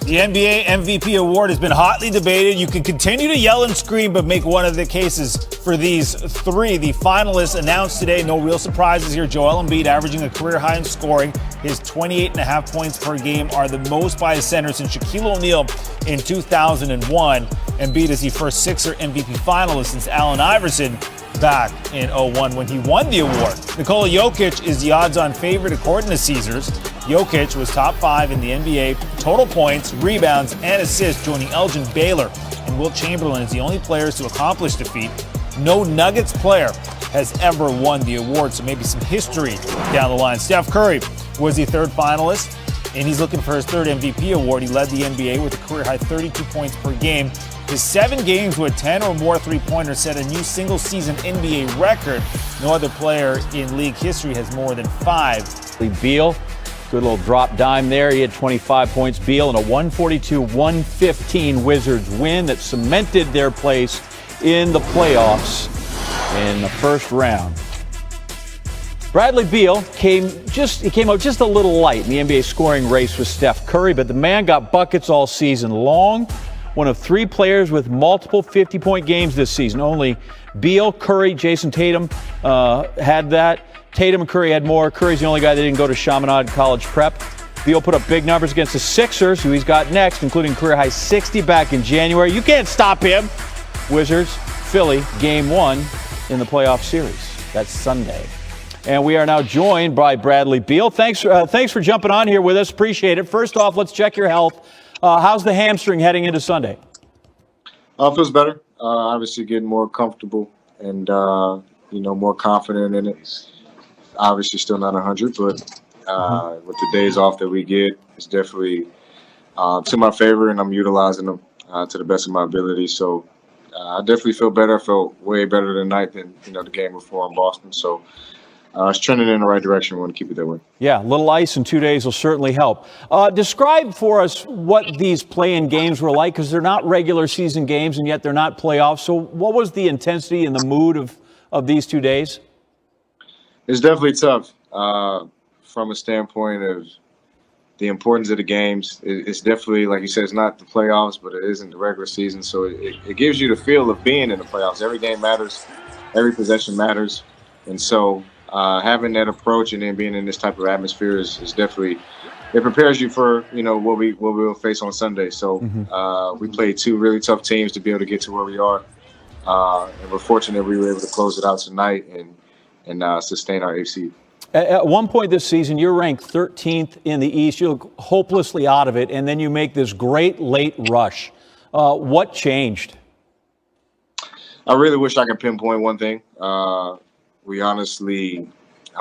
The NBA MVP award has been hotly debated. You can continue to yell and scream, but make one of the cases for these three. The finalists announced today. No real surprises here. Joel Embiid averaging a career high in scoring. His 28.5 points per game are the most by a center since Shaquille O'Neal in 2001. Embiid is the first Sixer MVP finalist since Allen Iverson back in 2001 when he won the award. Nikola Jokic is the odds-on favorite according to Caesars. Jokic was top 5 in the NBA total points, rebounds, and assists, joining Elgin Baylor and Wilt Chamberlain as the only players to accomplish the feat. No Nuggets player has ever won the award, so maybe some history down the line. Steph Curry was the third finalist, and he's looking for his third MVP award. He led the NBA with a career-high 32 points per game. His 7 games with 10 or more three-pointers set a new single-season NBA record. No other player in league history has more than 5. Beal, good little drop dime there. He had 25 points. Beal in a 142-115 Wizards win that cemented their place in the playoffs in the first round. Bradley Beal came up just a little light in the NBA scoring race with Steph Curry, but the man got buckets all season long. One of 3 players with multiple 50-point games this season. Only Beal, Curry, Jason Tatum had that. Tatum and Curry had more. Curry's the only guy that didn't go to Chaminade College Prep. Beal put up big numbers against the Sixers, who he's got next, including career-high 60 back in January. You can't stop him. Wizards, Philly, Game 1 in the playoff series. That's Sunday. And we are now joined by Bradley Beal. Thanks for jumping on here with us. Appreciate it. First off, let's check your health. How's the hamstring heading into Sunday? Feels better. Obviously getting more comfortable and, more confident in it. Obviously still not 100, but with the days off that we get, it's definitely to my favor, and I'm utilizing them to the best of my ability. So I definitely feel better. I felt way better tonight than, the game before in Boston. So it's trending in the right direction. We want to keep it that way. Yeah, a little ice in 2 days will certainly help. Describe for us what these play-in games were like, because they're not regular season games, and yet they're not playoffs. So what was the intensity and the mood of these 2 days? It's definitely tough from a standpoint of the importance of the games. It's definitely, like you said, it's not the playoffs, but it isn't the regular season. So it gives you the feel of being in the playoffs. Every game matters. Every possession matters. And so having that approach and then being in this type of atmosphere is definitely, it prepares you for, what we will face on Sunday. So we played 2 really tough teams to be able to get to where we are. And we're fortunate we were able to close it out tonight and sustain our AC. At one point this season, you're ranked 13th in the East. You look hopelessly out of it, and then you make this great late rush. What changed? I really wish I could pinpoint one thing. We honestly,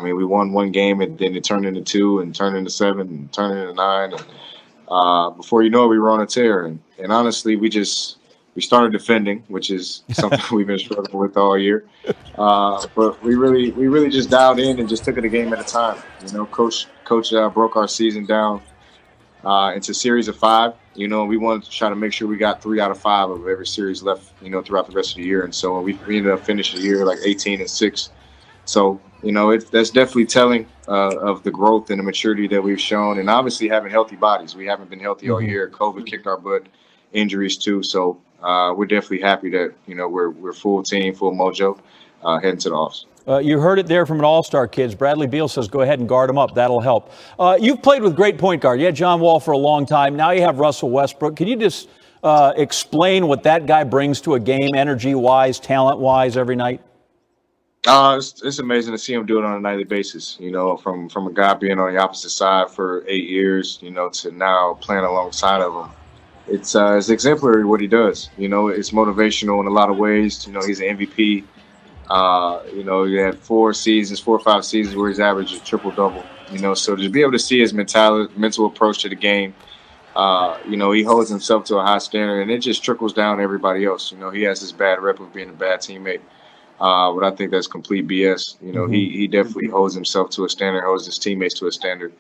we won 1 game, and then it turned into 2, and turned into 7, and turned into 9. And before you know it, we were on a tear. And honestly, we started defending, which is something we've been struggling with all year. But we really just dialed in and just took it a game at a time. Coach broke our season down into a series of 5. We wanted to try to make sure we got 3 out of 5 of every series left, throughout the rest of the year. And so we ended up finishing the year like 18-6. So, that's definitely telling of the growth and the maturity that we've shown, and obviously having healthy bodies. We haven't been healthy all year. COVID kicked our butt, injuries too. So we're definitely happy that, we're full team, full mojo heading to the offs. You heard it there from an all-star, kids. Bradley Beal says go ahead and guard him up. That'll help. You've played with great point guard. You had John Wall for a long time. Now you have Russell Westbrook. Can you just explain what that guy brings to a game, energy-wise, talent-wise, every night? It's amazing to see him do it on a nightly basis, from a guy being on the opposite side for 8 years, to now playing alongside of him. It's exemplary what he does. It's motivational in a lot of ways. He's an MVP. He had 4 or 5 seasons where he's averaged a triple-double. So to be able to see his mental approach to the game, he holds himself to a high standard, and it just trickles down to everybody else. He has this bad rep of being a bad teammate. But I think that's complete BS. He definitely holds himself to a standard, holds his teammates to a standard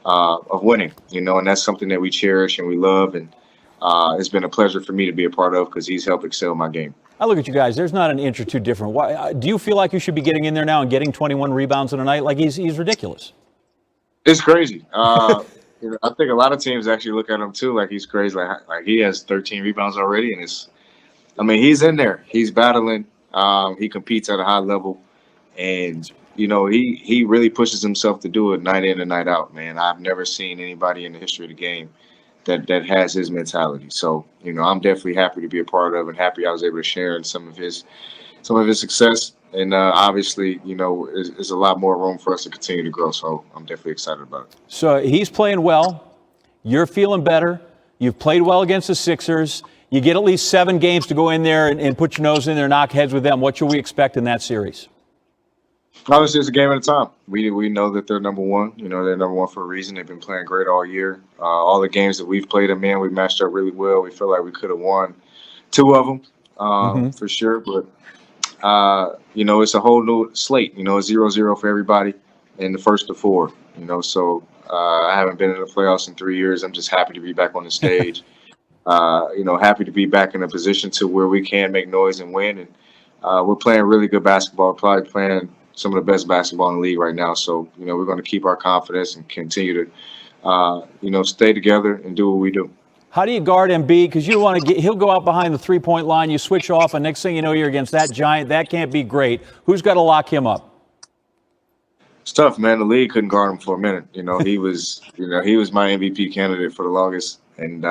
of winning, and that's something that we cherish and we love. And it's been a pleasure for me to be a part of because he's helped excel my game. I look at you guys. There's not an inch or two different. Why, do you feel like you should be getting in there now and getting 21 rebounds in a night? Like he's ridiculous. It's crazy. I think a lot of teams actually look at him too like he's crazy. Like he has 13 rebounds already, and he's in there. He's battling. He competes at a high level, and he really pushes himself to do it night in and night out. Man, I've never seen anybody in the history of the game that has his mentality. So I'm definitely happy to be a part of, and happy I was able to share in some of his success. And obviously, there's a lot more room for us to continue to grow. So I'm definitely excited about it. So he's playing well. You're feeling better. You've played well against the Sixers. You get at least 7 games to go in there and put your nose in there and knock heads with them. What should we expect in that series? Obviously, it's a game at a time. We know that they're number one. They're number one for a reason. They've been playing great all year. All the games that we've played them in, we matched up really well. We feel like we could have won 2 of them for sure. But it's a whole new slate. It's 0-0 for everybody in the first to 4. So I haven't been in the playoffs in 3 years. I'm just happy to be back on the stage. Happy to be back in a position to where we can make noise and win. And we're playing really good basketball. We're probably playing some of the best basketball in the league right now. So we're going to keep our confidence and continue to stay together and do what we do. How do you guard Embiid? Because you don't want to he'll go out behind the 3-point line. You switch off, and next thing you know, you're against that giant. That can't be great. Who's got to lock him up? It's tough, man. The league couldn't guard him for a minute. He was my MVP candidate for the longest, and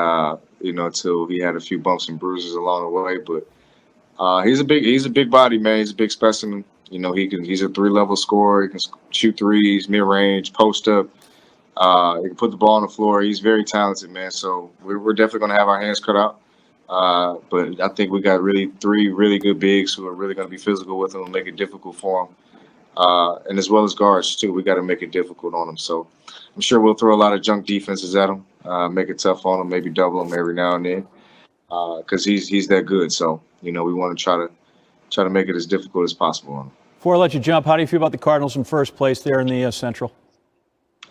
till he had a few bumps and bruises along the way. But he's a big body, man. He's a big specimen. He's a 3-level scorer. He can shoot threes, mid range, post up. He can put the ball on the floor. He's very talented, man. So we're definitely going to have our hands cut out. But I think we got 3 really good bigs who are really going to be physical with him and make it difficult for him. And as well as guards too, we got to make it difficult on him. So I'm sure we'll throw a lot of junk defenses at him, make it tough on him, maybe double him every now and then, because he's that good. So we want to try to make it as difficult as possible on him. Before I let you jump, how do you feel about the Cardinals in first place there in the Central?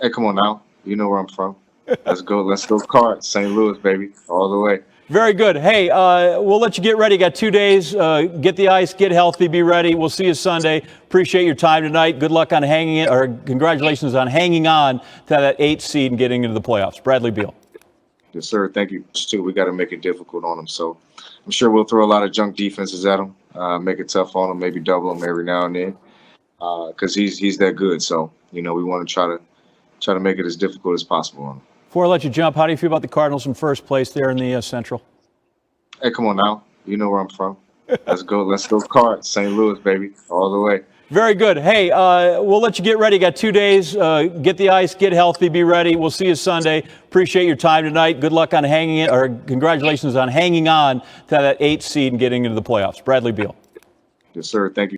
Hey, come on now. You know where I'm from. Let's go Cards. St. Louis, baby, all the way. Very good. Hey, we'll let you get ready. Got 2 days. Get the ice, get healthy, be ready. We'll see you Sunday. Appreciate your time tonight. Good luck on hanging it, or congratulations on hanging on to that 8th seed and getting into the playoffs. Bradley Beal. Yes, sir. Thank you, too. We got to make it difficult on them. So I'm sure we'll throw a lot of junk defenses at them, make it tough on them, maybe double them every now and then, because he's that good. So, we want to try to make it as difficult as possible on him. Before I let you jump, how do you feel about the Cardinals in first place there in the Central? Hey, come on now. You know where I'm from. Let's go Cards. St. Louis, baby, all the way. Very good. Hey, we'll let you get ready. Got 2 days. Get the ice, get healthy, be ready. We'll see you Sunday. Appreciate your time tonight. Good luck on hanging it, or congratulations on hanging on to that 8th seed and getting into the playoffs. Bradley Beal. Yes, sir. Thank you.